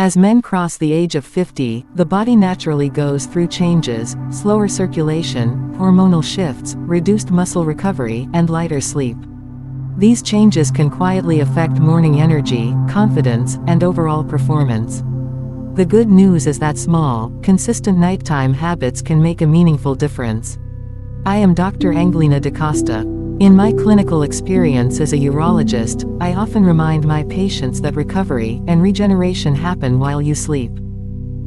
As men cross the age of 50, the body naturally goes through changes: slower circulation, hormonal shifts, reduced muscle recovery, and lighter sleep. These changes can quietly affect morning energy, confidence, and overall performance. The good news is that small, consistent nighttime habits can make a meaningful difference. I am Dr. Anglina Dcosta. In my clinical experience as a urologist, I often remind my patients that recovery and regeneration happen while you sleep.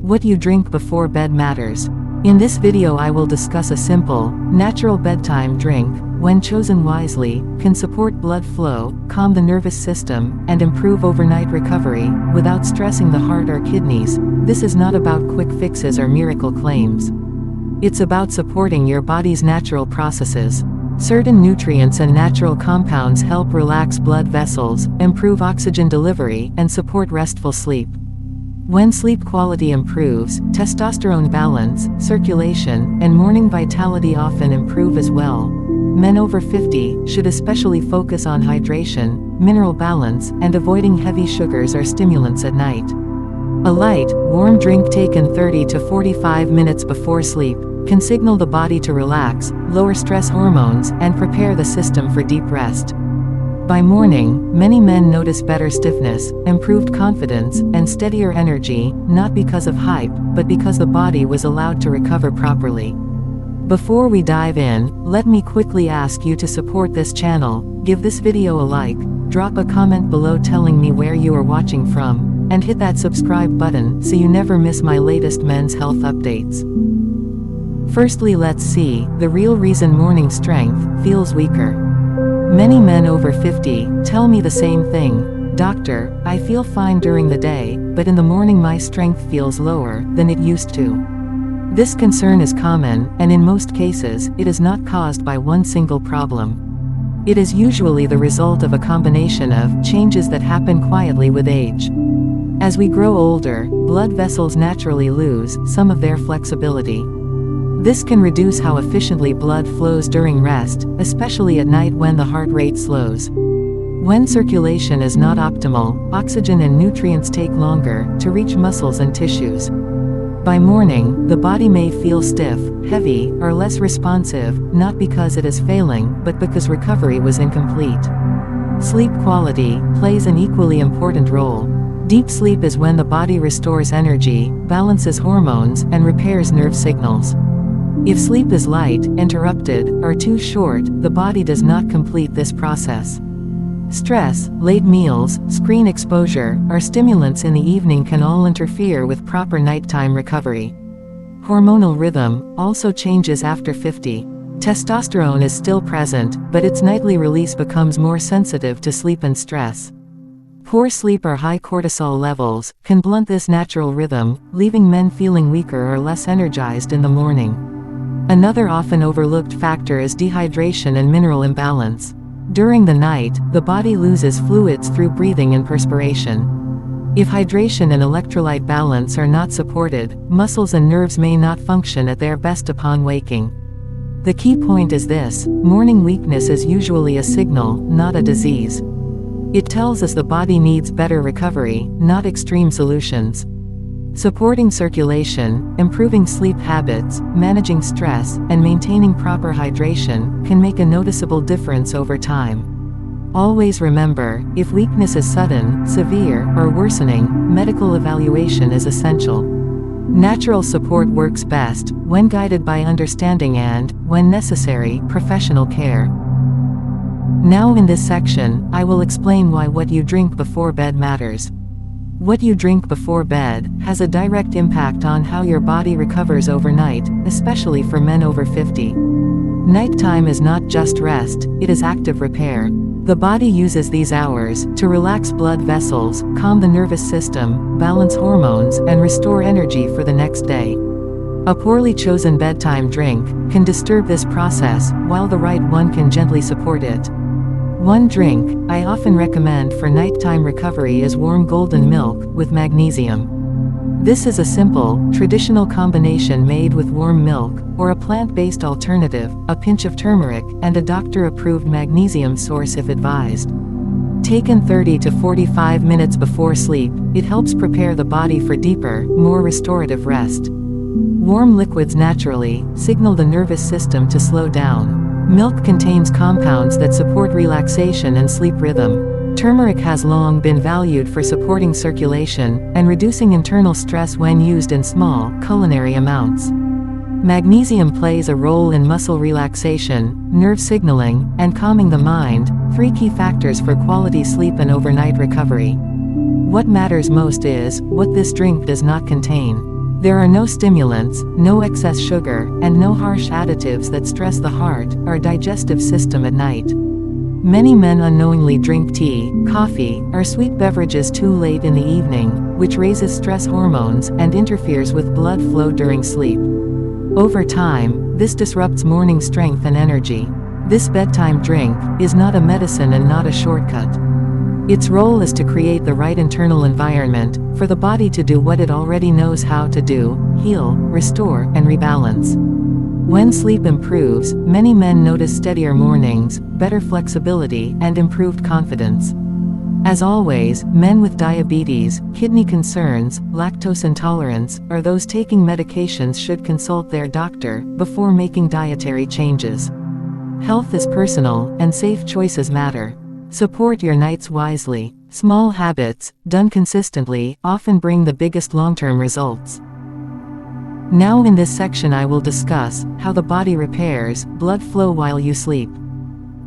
What you drink before bed matters. In this video I will discuss a simple, natural bedtime drink, when chosen wisely, can support blood flow, calm the nervous system, and improve overnight recovery, without stressing the heart or kidneys. This is not about quick fixes or miracle claims. It's about supporting your body's natural processes. Certain nutrients and natural compounds help relax blood vessels, improve oxygen delivery, and support restful sleep. When sleep quality improves, testosterone balance, circulation, and morning vitality often improve as well. Men over 50 should especially focus on hydration, mineral balance, and avoiding heavy sugars or stimulants at night. A light, warm drink taken 30 to 45 minutes before sleep can signal the body to relax, lower stress hormones, and prepare the system for deep rest. By morning, many men notice better stiffness, improved confidence, and steadier energy, not because of hype, but because the body was allowed to recover properly. Before we dive in, let me quickly ask you to support this channel. Give this video a like, drop a comment below telling me where you are watching from, and hit that subscribe button so you never miss my latest men's health updates. Firstly, let's see the real reason morning strength feels weaker. Many men over 50 tell me the same thing: "Doctor, I feel fine during the day, but in the morning my strength feels lower than it used to." This concern is common, and in most cases, it is not caused by one single problem. It is usually the result of a combination of changes that happen quietly with age. As we grow older, blood vessels naturally lose some of their flexibility. This can reduce how efficiently blood flows during rest, especially at night when the heart rate slows. When circulation is not optimal, oxygen and nutrients take longer to reach muscles and tissues. By morning, the body may feel stiff, heavy, or less responsive, not because it is failing, but because recovery was incomplete. Sleep quality plays an equally important role. Deep sleep is when the body restores energy, balances hormones, and repairs nerve signals. If sleep is light, interrupted, or too short, the body does not complete this process. Stress, late meals, screen exposure, or stimulants in the evening can all interfere with proper nighttime recovery. Hormonal rhythm also changes after 50. Testosterone is still present, but its nightly release becomes more sensitive to sleep and stress. Poor sleep or high cortisol levels can blunt this natural rhythm, leaving men feeling weaker or less energized in the morning. Another often overlooked factor is dehydration and mineral imbalance. During the night, the body loses fluids through breathing and perspiration. If hydration and electrolyte balance are not supported, muscles and nerves may not function at their best upon waking. The key point is this: morning weakness is usually a signal, not a disease. It tells us the body needs better recovery, not extreme solutions. Supporting circulation, improving sleep habits, managing stress, and maintaining proper hydration can make a noticeable difference over time. Always remember, if weakness is sudden, severe, or worsening, medical evaluation is essential. Natural support works best when guided by understanding and, when necessary, professional care. Now in this section, I will explain why what you drink before bed matters. What you drink before bed has a direct impact on how your body recovers overnight, especially for men over 50. Nighttime is not just rest, it is active repair. The body uses these hours to relax blood vessels, calm the nervous system, balance hormones, and restore energy for the next day. A poorly chosen bedtime drink can disturb this process, while the right one can gently support it. One drink I often recommend for nighttime recovery is warm golden milk with magnesium. This is a simple, traditional combination made with warm milk, or a plant-based alternative, a pinch of turmeric, and a doctor-approved magnesium source if advised. Taken 30 to 45 minutes before sleep, it helps prepare the body for deeper, more restorative rest. Warm liquids naturally signal the nervous system to slow down. Milk contains compounds that support relaxation and sleep rhythm. Turmeric has long been valued for supporting circulation and reducing internal stress when used in small, culinary amounts. Magnesium plays a role in muscle relaxation, nerve signaling, and calming the mind, three key factors for quality sleep and overnight recovery. What matters most is what this drink does not contain. There are no stimulants, no excess sugar, and no harsh additives that stress the heart, or digestive system at night. Many men unknowingly drink tea, coffee, or sweet beverages too late in the evening, which raises stress hormones and interferes with blood flow during sleep. Over time, this disrupts morning strength and energy. This bedtime drink is not a medicine and not a shortcut. Its role is to create the right internal environment for the body to do what it already knows how to do: heal, restore, and rebalance. When sleep improves, many men notice steadier mornings, better flexibility, and improved confidence. As always, men with diabetes, kidney concerns, lactose intolerance, or those taking medications should consult their doctor before making dietary changes. Health is personal, and safe choices matter. Support your nights wisely. Small habits, done consistently, often bring the biggest long-term results. Now in this section I will discuss how the body repairs blood flow while you sleep.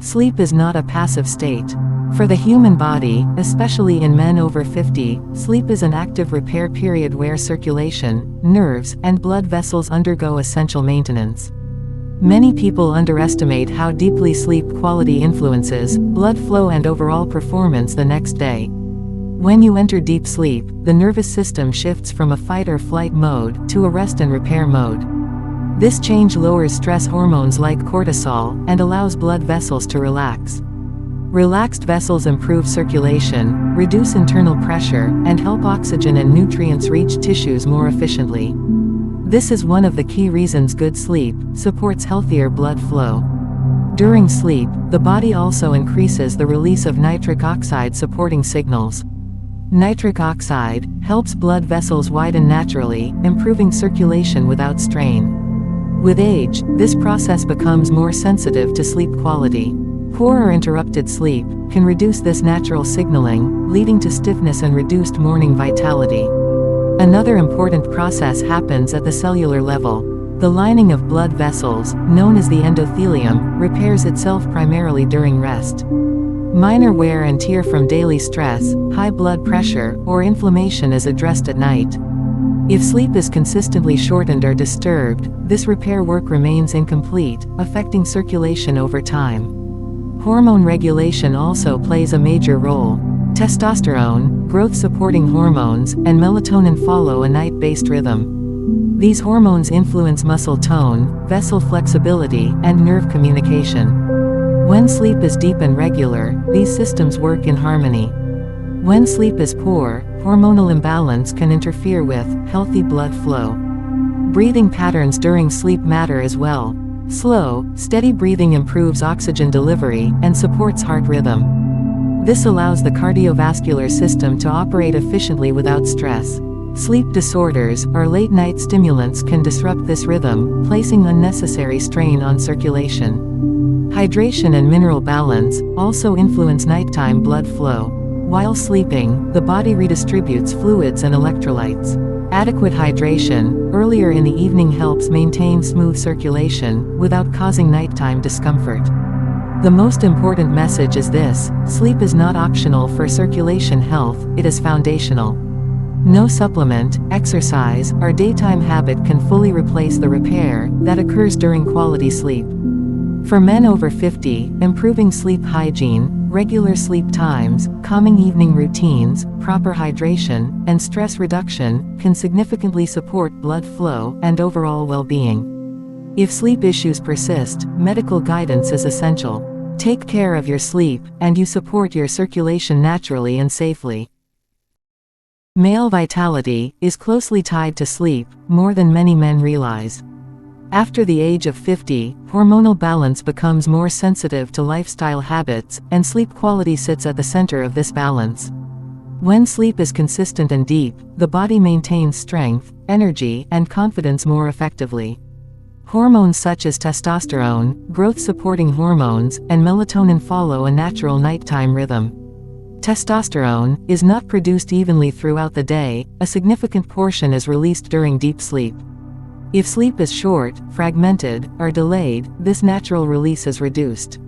Sleep is not a passive state. For the human body, especially in men over 50, sleep is an active repair period where circulation, nerves, and blood vessels undergo essential maintenance. Many people underestimate how deeply sleep quality influences blood flow and overall performance the next day. When you enter deep sleep, the nervous system shifts from a fight or flight mode to a rest and repair mode. This change lowers stress hormones like cortisol and allows blood vessels to relax. Relaxed vessels improve circulation, reduce internal pressure, and help oxygen and nutrients reach tissues more efficiently. This is one of the key reasons good sleep supports healthier blood flow. During sleep, the body also increases the release of nitric oxide supporting signals. Nitric oxide helps blood vessels widen naturally, improving circulation without strain. With age, this process becomes more sensitive to sleep quality. Poor or interrupted sleep can reduce this natural signaling, leading to stiffness and reduced morning vitality. Another important process happens at the cellular level. The lining of blood vessels, known as the endothelium, repairs itself primarily during rest. Minor wear and tear from daily stress, high blood pressure, or inflammation is addressed at night. If sleep is consistently shortened or disturbed, this repair work remains incomplete, affecting circulation over time. Hormone regulation also plays a major role. Testosterone, growth-supporting hormones, and melatonin follow a night-based rhythm. These hormones influence muscle tone, vessel flexibility, and nerve communication. When sleep is deep and regular, these systems work in harmony. When sleep is poor, hormonal imbalance can interfere with healthy blood flow. Breathing patterns during sleep matter as well. Slow, steady breathing improves oxygen delivery and supports heart rhythm. This allows the cardiovascular system to operate efficiently without stress. Sleep disorders or late-night stimulants can disrupt this rhythm, placing unnecessary strain on circulation. Hydration and mineral balance also influence nighttime blood flow. While sleeping, the body redistributes fluids and electrolytes. Adequate hydration earlier in the evening helps maintain smooth circulation without causing nighttime discomfort. The most important message is this: sleep is not optional for circulation health, it is foundational. No supplement, exercise, or daytime habit can fully replace the repair that occurs during quality sleep. For men over 50, improving sleep hygiene, regular sleep times, calming evening routines, proper hydration, and stress reduction can significantly support blood flow and overall well-being. If sleep issues persist, medical guidance is essential. Take care of your sleep, and you support your circulation naturally and safely. Male vitality is closely tied to sleep, more than many men realize. After the age of 50, hormonal balance becomes more sensitive to lifestyle habits, and sleep quality sits at the center of this balance. When sleep is consistent and deep, the body maintains strength, energy, and confidence more effectively. Hormones such as testosterone, growth-supporting hormones, and melatonin follow a natural nighttime rhythm. Testosterone is not produced evenly throughout the day, a significant portion is released during deep sleep. If sleep is short, fragmented, or delayed, this natural release is reduced.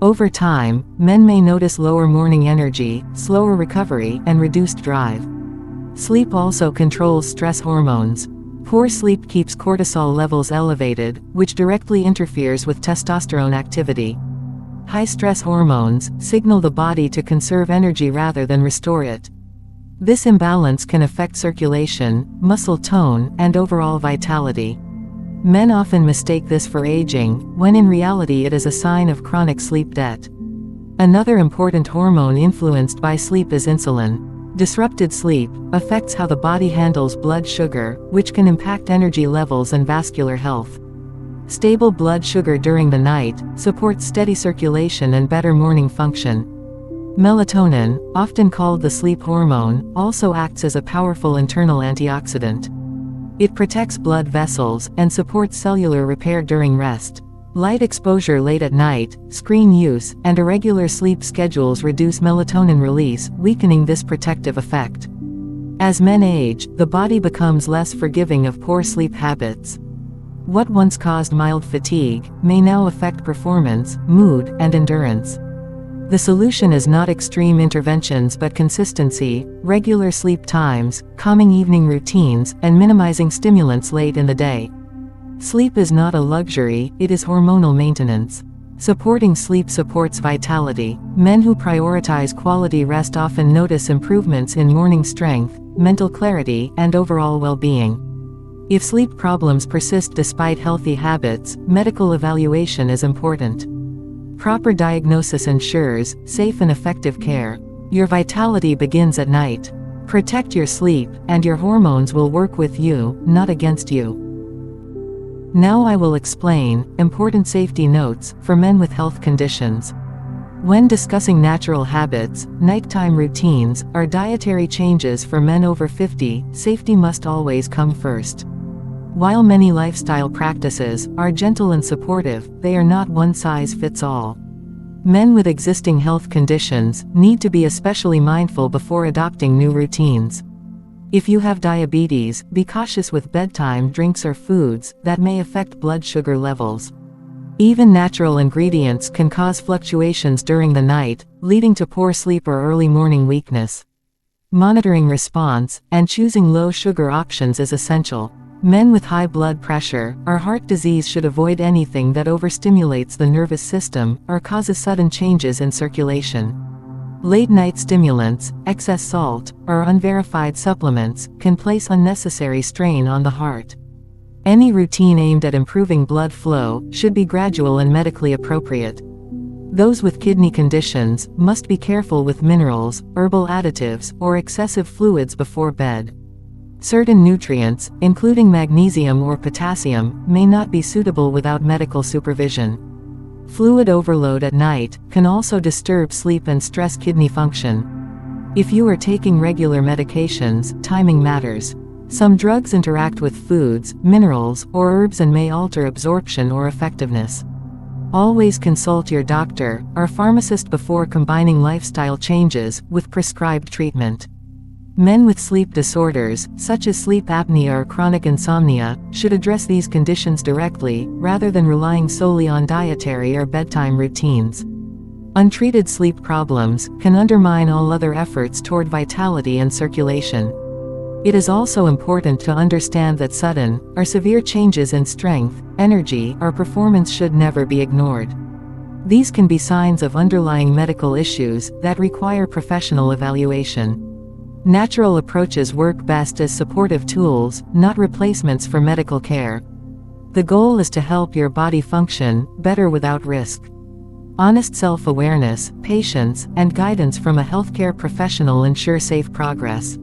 Over time, men may notice lower morning energy, slower recovery, and reduced drive. Sleep also controls stress hormones. Poor sleep keeps cortisol levels elevated, which directly interferes with testosterone activity. High stress hormones signal the body to conserve energy rather than restore it. This imbalance can affect circulation, muscle tone, and overall vitality. Men often mistake this for aging, when in reality it is a sign of chronic sleep debt. Another important hormone influenced by sleep is insulin. Disrupted sleep affects how the body handles blood sugar, which can impact energy levels and vascular health. Stable blood sugar during the night supports steady circulation and better morning function. Melatonin, often called the sleep hormone, also acts as a powerful internal antioxidant. It protects blood vessels and supports cellular repair during rest. Light exposure late at night, screen use, and irregular sleep schedules reduce melatonin release, weakening this protective effect. As men age, the body becomes less forgiving of poor sleep habits. What once caused mild fatigue may now affect performance, mood, and endurance. The solution is not extreme interventions but consistency, regular sleep times, calming evening routines, and minimizing stimulants late in the day. Sleep is not a luxury, it is hormonal maintenance. Supporting sleep supports vitality. Men who prioritize quality rest often notice improvements in morning strength, mental clarity, and overall well-being. If sleep problems persist despite healthy habits, medical evaluation is important. Proper diagnosis ensures safe and effective care. Your vitality begins at night. Protect your sleep, and your hormones will work with you, not against you. Now I will explain important safety notes for men with health conditions. When discussing natural habits, nighttime routines, or dietary changes for men over 50, safety must always come first. While many lifestyle practices are gentle and supportive, they are not one-size-fits-all. Men with existing health conditions need to be especially mindful before adopting new routines. If you have diabetes, be cautious with bedtime drinks or foods that may affect blood sugar levels. Even natural ingredients can cause fluctuations during the night, leading to poor sleep or early morning weakness. Monitoring response and choosing low-sugar options is essential. Men with high blood pressure or heart disease should avoid anything that overstimulates the nervous system or causes sudden changes in circulation. Late-night stimulants, excess salt, or unverified supplements can place unnecessary strain on the heart. Any routine aimed at improving blood flow should be gradual and medically appropriate. Those with kidney conditions must be careful with minerals, herbal additives, or excessive fluids before bed. Certain nutrients, including magnesium or potassium, may not be suitable without medical supervision. Fluid overload at night can also disturb sleep and stress kidney function. If you are taking regular medications, timing matters. Some drugs interact with foods, minerals, or herbs and may alter absorption or effectiveness. Always consult your doctor or pharmacist before combining lifestyle changes with prescribed treatment. Men with sleep disorders, such as sleep apnea or chronic insomnia, should address these conditions directly, rather than relying solely on dietary or bedtime routines. Untreated sleep problems can undermine all other efforts toward vitality and circulation. It is also important to understand that sudden or severe changes in strength, energy, or performance should never be ignored. These can be signs of underlying medical issues that require professional evaluation. Natural approaches work best as supportive tools, not replacements for medical care. The goal is to help your body function better without risk. Honest self-awareness, patience, and guidance from a healthcare professional ensure safe progress.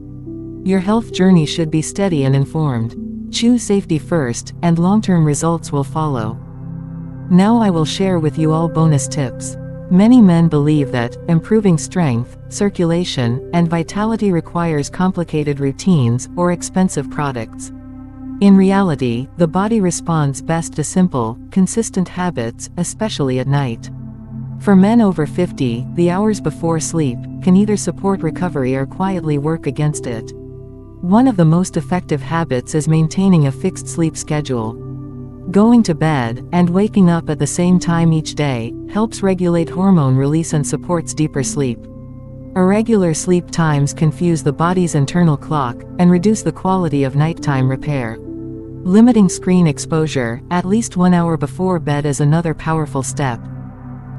Your health journey should be steady and informed. Choose safety first, and long-term results will follow. Now I will share with you all bonus tips. Many men believe that improving strength, circulation, and vitality requires complicated routines or expensive products. In reality, the body responds best to simple, consistent habits, especially at night. For men over 50, the hours before sleep can either support recovery or quietly work against it. One of the most effective habits is maintaining a fixed sleep schedule. Going to bed and waking up at the same time each day helps regulate hormone release and supports deeper sleep. Irregular sleep times confuse the body's internal clock and reduce the quality of nighttime repair. Limiting screen exposure, at least 1 hour before bed, is another powerful step.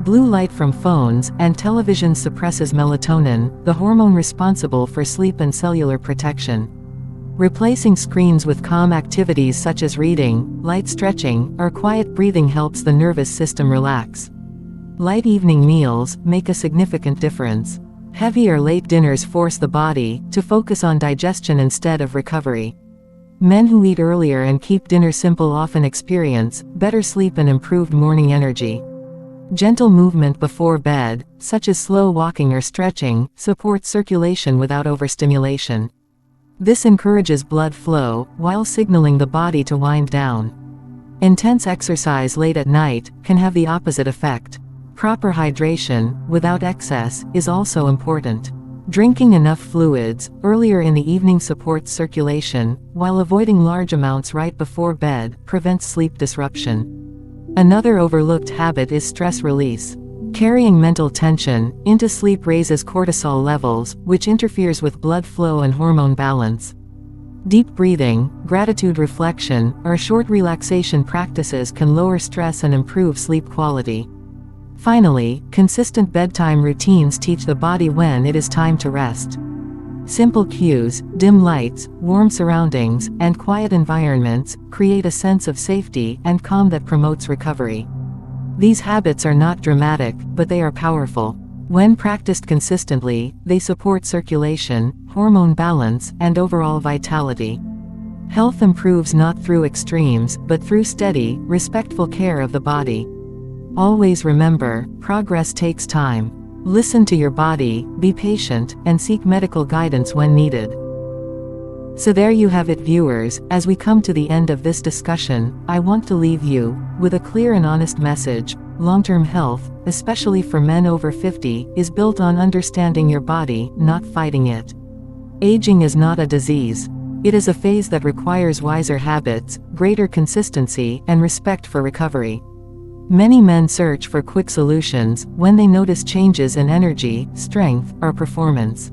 Blue light from phones and television suppresses melatonin, the hormone responsible for sleep and cellular protection. Replacing screens with calm activities such as reading, light stretching, or quiet breathing helps the nervous system relax. Light evening meals make a significant difference. Heavy or late dinners force the body to focus on digestion instead of recovery. Men who eat earlier and keep dinner simple often experience better sleep and improved morning energy. Gentle movement before bed, such as slow walking or stretching, supports circulation without overstimulation. This encourages blood flow, while signaling the body to wind down. Intense exercise late at night can have the opposite effect. Proper hydration, without excess, is also important. Drinking enough fluids earlier in the evening supports circulation, while avoiding large amounts right before bed prevents sleep disruption. Another overlooked habit is stress release. Carrying mental tension into sleep raises cortisol levels, which interferes with blood flow and hormone balance. Deep breathing, gratitude reflection, or short relaxation practices can lower stress and improve sleep quality. Finally, consistent bedtime routines teach the body when it is time to rest. Simple cues, dim lights, warm surroundings, and quiet environments create a sense of safety and calm that promotes recovery. These habits are not dramatic, but they are powerful. When practiced consistently, they support circulation, hormone balance, and overall vitality. Health improves not through extremes, but through steady, respectful care of the body. Always remember, progress takes time. Listen to your body, be patient, and seek medical guidance when needed. So there you have it, viewers. As we come to the end of this discussion, I want to leave you with a clear and honest message. Long-term health, especially for men over 50, is built on understanding your body, not fighting it. Aging is not a disease. It is a phase that requires wiser habits, greater consistency, and respect for recovery. Many men search for quick solutions when they notice changes in energy, strength, or performance.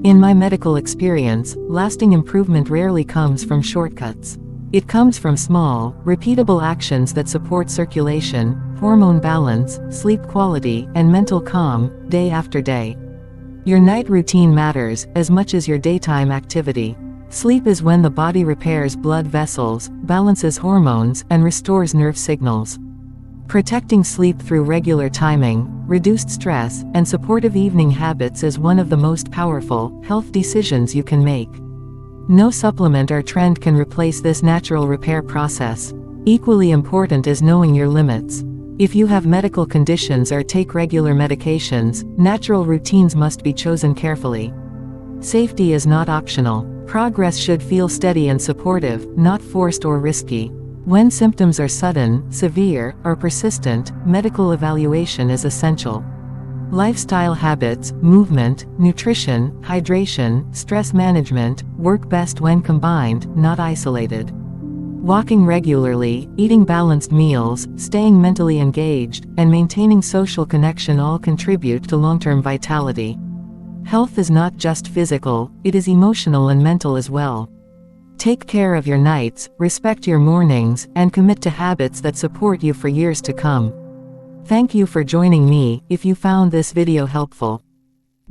In my medical experience, lasting improvement rarely comes from shortcuts. It comes from small, repeatable actions that support circulation, hormone balance, sleep quality, and mental calm, day after day. Your night routine matters as much as your daytime activity. Sleep is when the body repairs blood vessels, balances hormones, and restores nerve signals. Protecting sleep through regular timing, reduced stress, and supportive evening habits is one of the most powerful health decisions you can make. No supplement or trend can replace this natural repair process. Equally important is knowing your limits. If you have medical conditions or take regular medications, natural routines must be chosen carefully. Safety is not optional. Progress should feel steady and supportive, not forced or risky. When symptoms are sudden, severe, or persistent, medical evaluation is essential. Lifestyle habits, movement, nutrition, hydration, stress management, work best when combined, not isolated. Walking regularly, eating balanced meals, staying mentally engaged, and maintaining social connection all contribute to long-term vitality. Health is not just physical, it is emotional and mental as well. Take care of your nights, respect your mornings, and commit to habits that support you for years to come. Thank you for joining me. If you found this video helpful,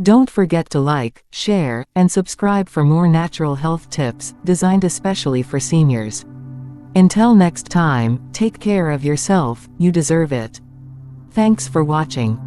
don't forget to like, share, and subscribe for more natural health tips designed especially for seniors. Until next time, take care of yourself, you deserve it. Thanks for watching.